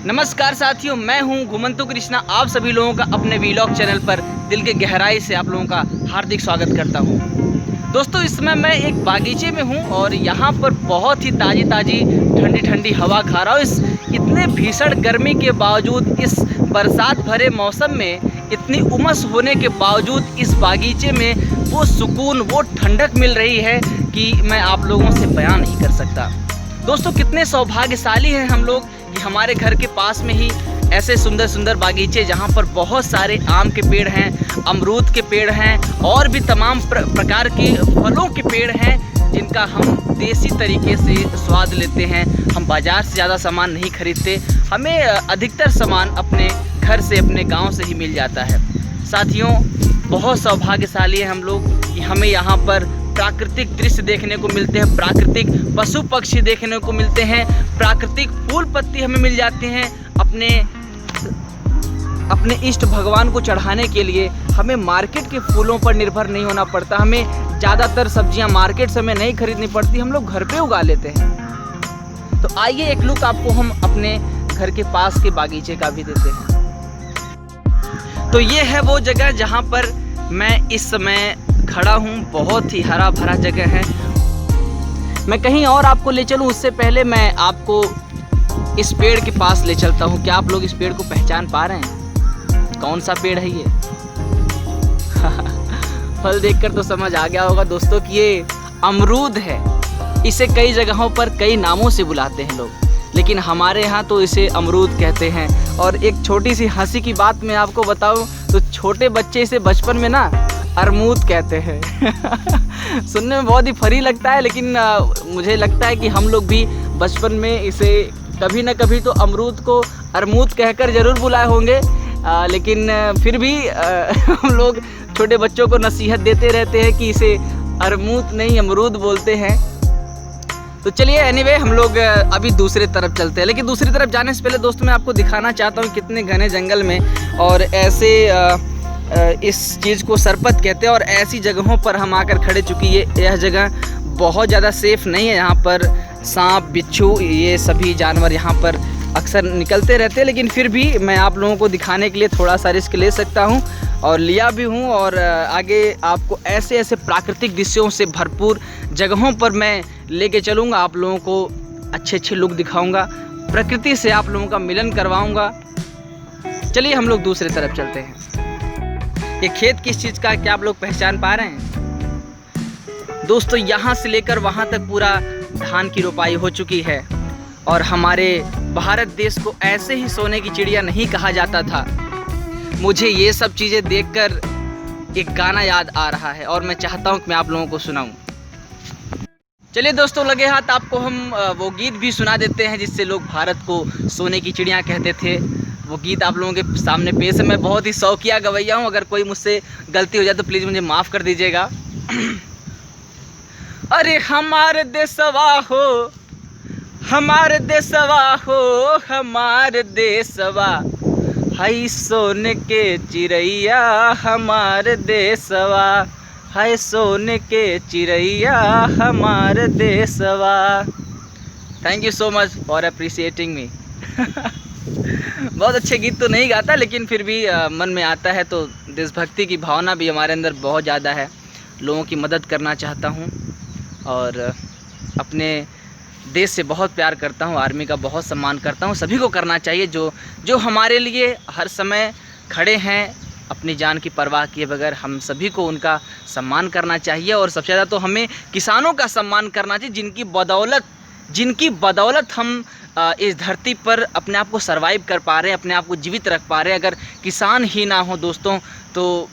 नमस्कार साथियों, मैं हूं घुमंतु कृष्णा। आप सभी लोगों का अपने वीलॉग चैनल पर दिल के गहराई से आप लोगों का हार्दिक स्वागत करता हूं। दोस्तों, इस समय मैं एक बागीचे में हूं और यहां पर बहुत ही ताज़ी ताज़ी ठंडी ठंडी हवा खा रहा हूं। इस इतने भीषण गर्मी के बावजूद, इस बरसात भरे मौसम में, इतनी उमस होने के बावजूद इस बागीचे में वो सुकून, वो ठंडक मिल रही है कि मैं आप लोगों से बयान नहीं कर सकता। दोस्तों, कितने सौभाग्यशाली हैं हम लोग कि हमारे घर के पास में ही ऐसे सुंदर सुंदर बागीचे, जहाँ पर बहुत सारे आम के पेड़ हैं, अमरूद के पेड़ हैं और भी तमाम प्रकार के फलों के पेड़ हैं, जिनका हम देसी तरीके से स्वाद लेते हैं। हम बाज़ार से ज़्यादा सामान नहीं खरीदते, हमें अधिकतर सामान अपने घर से, अपने गांव से ही मिल जाता है। साथियों, बहुत सौभाग्यशाली हैं हम लोग कि हमें यहाँ पर प्राकृतिक दृश्य देखने को मिलते हैं, प्राकृतिक पशु पक्षी देखने को मिलते हैं, प्राकृतिक फूल पत्ती हमें मिल जाते हैं। अपने इष्ट भगवान को चढ़ाने के लिए हमें मार्केट के फूलों पर निर्भर नहीं होना पड़ता। हमें ज़्यादातर सब्जियां मार्केट से हमें नहीं खरीदनी पड़ती, हम लोग घर पे उगा लेते हैं। तो आइए एक लुक आपको हम अपने घर के पास के बागीचे का भी देते हैं। तो ये है वो जगह जहाँ पर मैं इस समय खड़ा हूँ। बहुत ही हरा भरा जगह है। मैं कहीं और आपको ले चलूँ उससे पहले मैं आपको इस पेड़ के पास ले चलता हूँ। क्या आप लोग इस पेड़ को पहचान पा रहे हैं? कौन सा पेड़ है ये? फल देखकर तो समझ आ गया होगा दोस्तों कि ये अमरूद है। इसे कई जगहों पर कई नामों से बुलाते हैं लोग, लेकिन हमारे यहाँ तो इसे अमरूद कहते हैं। और एक छोटी सी हंसी की बात मैं आपको बताऊँ तो छोटे बच्चे इसे बचपन में ना अरमूद कहते हैं। सुनने में बहुत ही फनी लगता है, लेकिन मुझे लगता है कि हम लोग भी बचपन में इसे कभी ना कभी तो अमरूद को अरमूद कहकर ज़रूर बुलाए होंगे। लेकिन फिर भी हम लोग छोटे बच्चों को नसीहत देते रहते हैं कि इसे अरमूद नहीं अमरूद बोलते हैं। तो चलिए, एनीवे हम लोग अभी दूसरी तरफ चलते हैं। लेकिन दूसरी तरफ जाने से पहले दोस्तों, मैं आपको दिखाना चाहता हूँ कितने घने जंगल में और ऐसे इस चीज़ को सरपत कहते हैं और ऐसी जगहों पर हम आकर खड़े चुकी है। यह जगह बहुत ज़्यादा सेफ़ नहीं है। यहाँ पर सांप, बिच्छू, ये सभी जानवर यहाँ पर अक्सर निकलते रहते हैं, लेकिन फिर भी मैं आप लोगों को दिखाने के लिए थोड़ा सा रिस्क ले सकता हूँ और लिया भी हूँ। और आगे आपको ऐसे ऐसे प्राकृतिक दृश्यों से भरपूर जगहों पर मैं लेके चलूँगा। आप लोगों को अच्छे अच्छे लुक दिखाऊँगा, प्रकृति से आप लोगों का मिलन करवाऊँगा। चलिए हम लोग दूसरी तरफ चलते हैं। ये खेत किस चीज़ का है, क्या आप लोग पहचान पा रहे हैं? दोस्तों, यहाँ से लेकर वहाँ तक पूरा धान की रोपाई हो चुकी है। और हमारे भारत देश को ऐसे ही सोने की चिड़िया नहीं कहा जाता था। मुझे ये सब चीज़ें देखकर एक गाना याद आ रहा है और मैं चाहता हूँ कि मैं आप लोगों को सुनाऊँ। चलिए दोस्तों, लगे हाथ आपको हम वो गीत भी सुना देते हैं जिससे लोग भारत को सोने की चिड़िया कहते थे। वो गीत आप लोगों के सामने पेश है। मैं बहुत ही शौकिया गवैया हूँ, अगर कोई मुझसे गलती हो जाए तो प्लीज़ मुझे माफ़ कर दीजिएगा। अरे हमारे देशवा हो, हमारे देशवा हो, हमारे देशवा, हाय सोने के चिड़ैया हमारे देशवा, हाय सोने के चिड़ैया हमारे देशवा। Thank you so much for appreciating मी। बहुत अच्छे गीत तो नहीं गाता, लेकिन फिर भी मन में आता है तो देशभक्ति की भावना भी हमारे अंदर बहुत ज़्यादा है। लोगों की मदद करना चाहता हूँ और अपने देश से बहुत प्यार करता हूँ। आर्मी का बहुत सम्मान करता हूँ। सभी को करना चाहिए जो हमारे लिए हर समय खड़े हैं, अपनी जान की परवाह किए बगैर। हम सभी को उनका सम्मान करना चाहिए और सबसे ज़्यादा तो हमें किसानों का सम्मान करना चाहिए, जिनकी बदौलत हम इस धरती पर अपने आप को सरवाइव कर पा रहे हैं, अपने आप को जीवित रख पा रहे हैं। अगर किसान ही ना हो दोस्तों, तो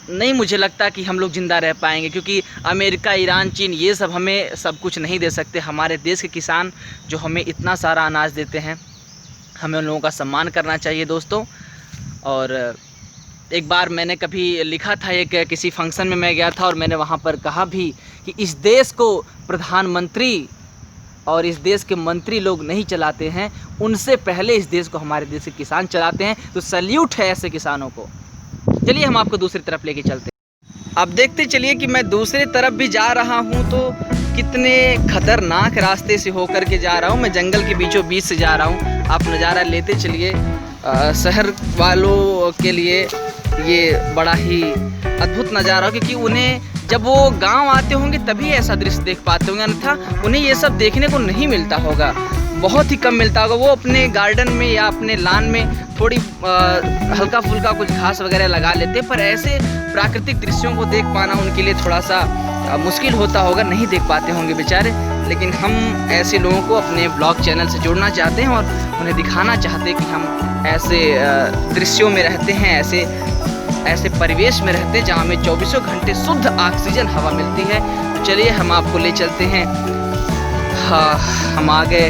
नहीं मुझे लगता कि हम लोग ज़िंदा रह पाएंगे, क्योंकि अमेरिका, ईरान, चीन ये सब हमें सब कुछ नहीं दे सकते। हमारे देश के किसान जो हमें इतना सारा अनाज देते हैं, हमें उन लोगों का सम्मान करना चाहिए दोस्तों। और एक बार मैंने कभी लिखा था, एक किसी फंक्शन में मैं गया था और मैंने वहाँ पर कहा भी कि इस देश को प्रधानमंत्री और इस देश के मंत्री लोग नहीं चलाते हैं, उनसे पहले इस देश को हमारे देश के किसान चलाते हैं। तो सल्यूट है ऐसे किसानों को। चलिए हम आपको दूसरी तरफ लेके चलते हैं। अब देखते चलिए कि मैं दूसरी तरफ भी जा रहा हूँ तो कितने खतरनाक रास्ते से होकर के जा रहा हूँ। मैं जंगल के बीचों बीच से जा रहा हूँ। आप नज़ारा लेते चलिए। शहर वालों के लिए ये बड़ा ही अद्भुत नज़ारा हो, क्योंकि उन्हें जब वो गांव आते होंगे तभी ऐसा दृश्य देख पाते होंगे, अन्यथा उन्हें ये सब देखने को नहीं मिलता होगा, बहुत ही कम मिलता होगा। वो अपने गार्डन में या अपने लान में थोड़ी हल्का फुल्का कुछ घास वगैरह लगा लेते, पर ऐसे प्राकृतिक दृश्यों को देख पाना उनके लिए थोड़ा सा मुश्किल होता होगा, नहीं देख पाते होंगे बेचारे। लेकिन हम ऐसे लोगों को अपने ब्लॉग चैनल से जोड़ना चाहते हैं और उन्हें दिखाना चाहते हैं कि हम ऐसे दृश्यों में रहते हैं, ऐसे परिवेश में रहते हैं जहाँ हमें 24 घंटे शुद्ध ऑक्सीजन हवा मिलती है। तो चलिए हम आपको ले चलते हैं। हाँ, हम आ गए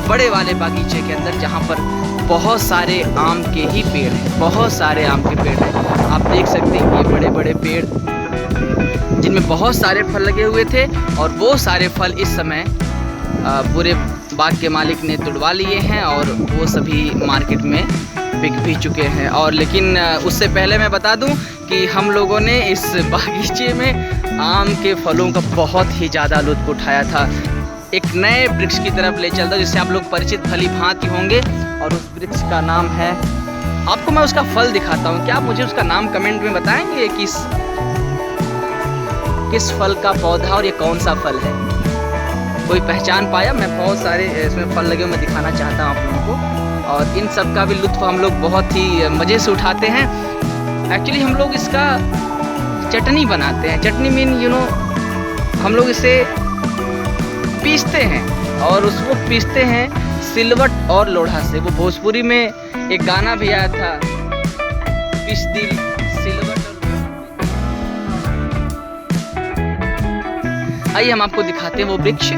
बड़े वाले बागीचे के अंदर, जहाँ पर बहुत सारे आम के ही पेड़ हैं, बहुत सारे आम के पेड़ हैं। आप देख सकते हैं ये बड़े बड़े पेड़ जिनमें बहुत सारे फल लगे हुए थे, और वो सारे फल इस समय पूरे बाग के मालिक ने तुड़वा लिए हैं और वो सभी मार्केट में बिक भी चुके हैं। और लेकिन उससे पहले मैं बता दूं कि हम लोगों ने इस बागीचे में आम के फलों का बहुत ही ज़्यादा लुत्फ़ उठाया था। एक नए वृक्ष की तरफ ले चलता हूं जिससे आप लोग परिचित भली भांति होंगे, और उस वृक्ष का नाम है, आपको मैं उसका फल दिखाता हूं। क्या आप मुझे उसका नाम कमेंट में बताएंगे किस फल का पौधा और ये कौन सा फल है? कोई पहचान पाया? मैं बहुत सारे इसमें फल लगे हुए मैं दिखाना चाहता हूँ आप लोगों को, और इन सब का भी लुत्फ़ हम लोग बहुत ही मज़े से उठाते हैं। एक्चुअली हम लोग इसका चटनी बनाते हैं। चटनी मीन यू नो, हम लोग इसे पीसते हैं, और उसको पीसते हैं सिलवट और लोढ़ा से। वो भोजपुरी में एक गाना भी आया था, पीस दिल सिलवट और। आइए हम आपको दिखाते हैं वो वृक्ष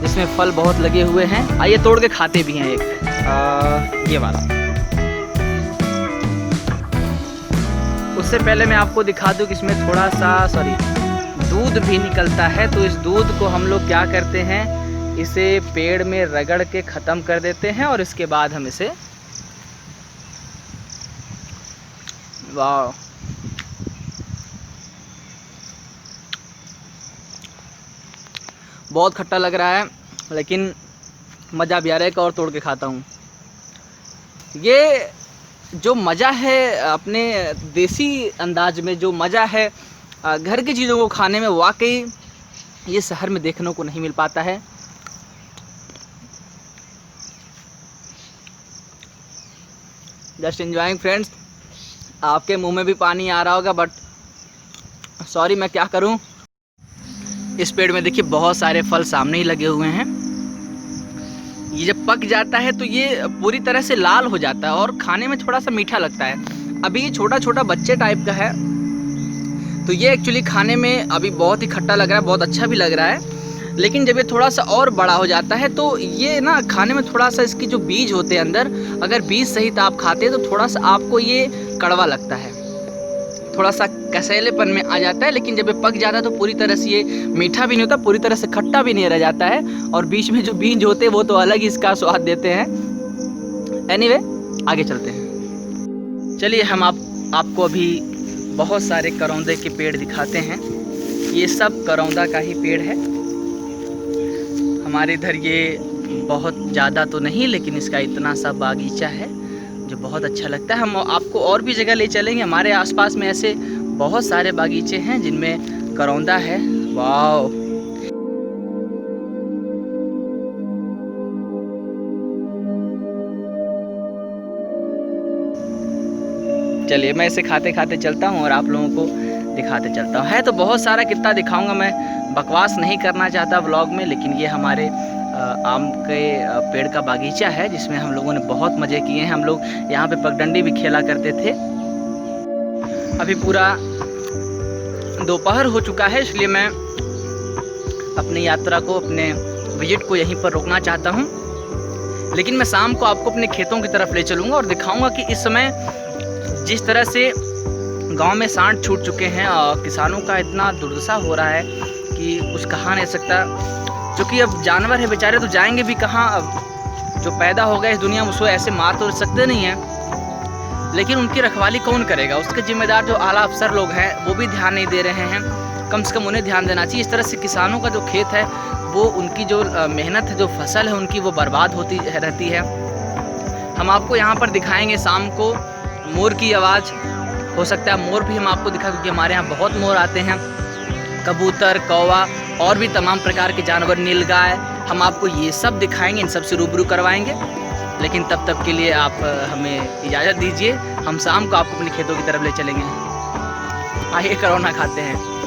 जिसमें फल बहुत लगे हुए हैं। आइए तोड़ के खाते भी हैं एक ये वाला। उससे पहले मैं आपको दिखा दूं कि इसमें थोड़ा सा दूध भी निकलता है। तो इस दूध को हम लोग क्या करते हैं, इसे पेड़ में रगड़ के ख़त्म कर देते हैं, और इसके बाद हम इसे, वाह, बहुत खट्टा लग रहा है, लेकिन मज़ा भी आ रहा है। एक और तोड़ के खाता हूँ। ये जो मज़ा है अपने देसी अंदाज में, जो मज़ा है घर की चीज़ों को खाने में, वाकई ये शहर में देखने को नहीं मिल पाता है। Just enjoying friends. आपके मुंह में भी पानी आ रहा होगा, बट सॉरी, मैं क्या करूं। इस पेड़ में देखिए बहुत सारे फल सामने ही लगे हुए हैं। ये जब पक जाता है तो ये पूरी तरह से लाल हो जाता है और खाने में थोड़ा सा मीठा लगता है। अभी ये छोटा छोटा बच्चे टाइप का है, तो ये एक्चुअली खाने में अभी बहुत ही खट्टा लग रहा है, बहुत अच्छा भी लग रहा है। लेकिन जब ये थोड़ा सा और बड़ा हो जाता है तो ये ना खाने में थोड़ा सा, इसकी जो बीज होते हैं अंदर, अगर बीज सहित आप खाते हैं तो थोड़ा सा आपको ये कड़वा लगता है, थोड़ा सा कसैलेपन में आ जाता है। लेकिन जब ये पक जाता है तो पूरी तरह से ये मीठा भी नहीं होता, पूरी तरह से खट्टा भी नहीं रह जाता है, और बीच में जो बीज होते हैं वो तो अलग ही इसका स्वाद देते हैं। एनीवे, आगे चलते हैं। चलिए हम आपको अभी बहुत सारे करौंदे के पेड़ दिखाते हैं। ये सब करौंदा का ही पेड़ है। हमारे इधर ये बहुत ज़्यादा तो नहीं, लेकिन इसका इतना सा बागीचा है जो बहुत अच्छा लगता है। हम आपको और भी जगह ले चलेंगे। हमारे आसपास में ऐसे बहुत सारे बागीचे हैं जिनमें करौंदा है। वाह, चलिए मैं इसे खाते खाते चलता हूँ और आप लोगों को दिखाते चलता हूँ। है तो बहुत सारा, कितना दिखाऊंगा, मैं बकवास नहीं करना चाहता व्लॉग में। लेकिन ये हमारे आम के पेड़ का बागीचा है जिसमें हम लोगों ने बहुत मज़े किए हैं। हम लोग यहाँ पे पगडंडी भी खेला करते थे। अभी पूरा दोपहर हो चुका है, इसलिए मैं अपनी यात्रा को, अपने विजिट को यहीं पर रोकना चाहता हूँ। लेकिन मैं शाम को आपको अपने खेतों की तरफ ले चलूँगा और दिखाऊँगा कि इस समय जिस तरह से गांव में सांड छूट चुके हैं और किसानों का इतना दुर्दशा हो रहा है कि कुछ कहा नहीं सकता। क्योंकि अब जानवर है बेचारे, तो जाएंगे भी कहाँ। अब जो पैदा हो गया इस दुनिया में उसको ऐसे मार तो सकते नहीं हैं, लेकिन उनकी रखवाली कौन करेगा? उसके जिम्मेदार जो आला अफसर लोग हैं वो भी ध्यान नहीं दे रहे हैं। कम से कम उन्हें ध्यान देना चाहिए। इस तरह से किसानों का जो खेत है वो उनकी जो मेहनत है, जो फसल है उनकी, वो बर्बाद होती रहती है। हम आपको यहाँ पर दिखाएंगे शाम को मोर की आवाज़, हो सकता है मोर भी हम आपको दिखा, क्योंकि हमारे यहाँ बहुत मोर आते हैं, कबूतर, कौवा और भी तमाम प्रकार के जानवर, नीलगाय, हम आपको ये सब दिखाएंगे, इन सब से रूबरू करवाएंगे। लेकिन तब तक के लिए आप हमें इजाज़त दीजिए, हम शाम को आपको अपने खेतों की तरफ ले चलेंगे। आइए कोरोना खाते हैं।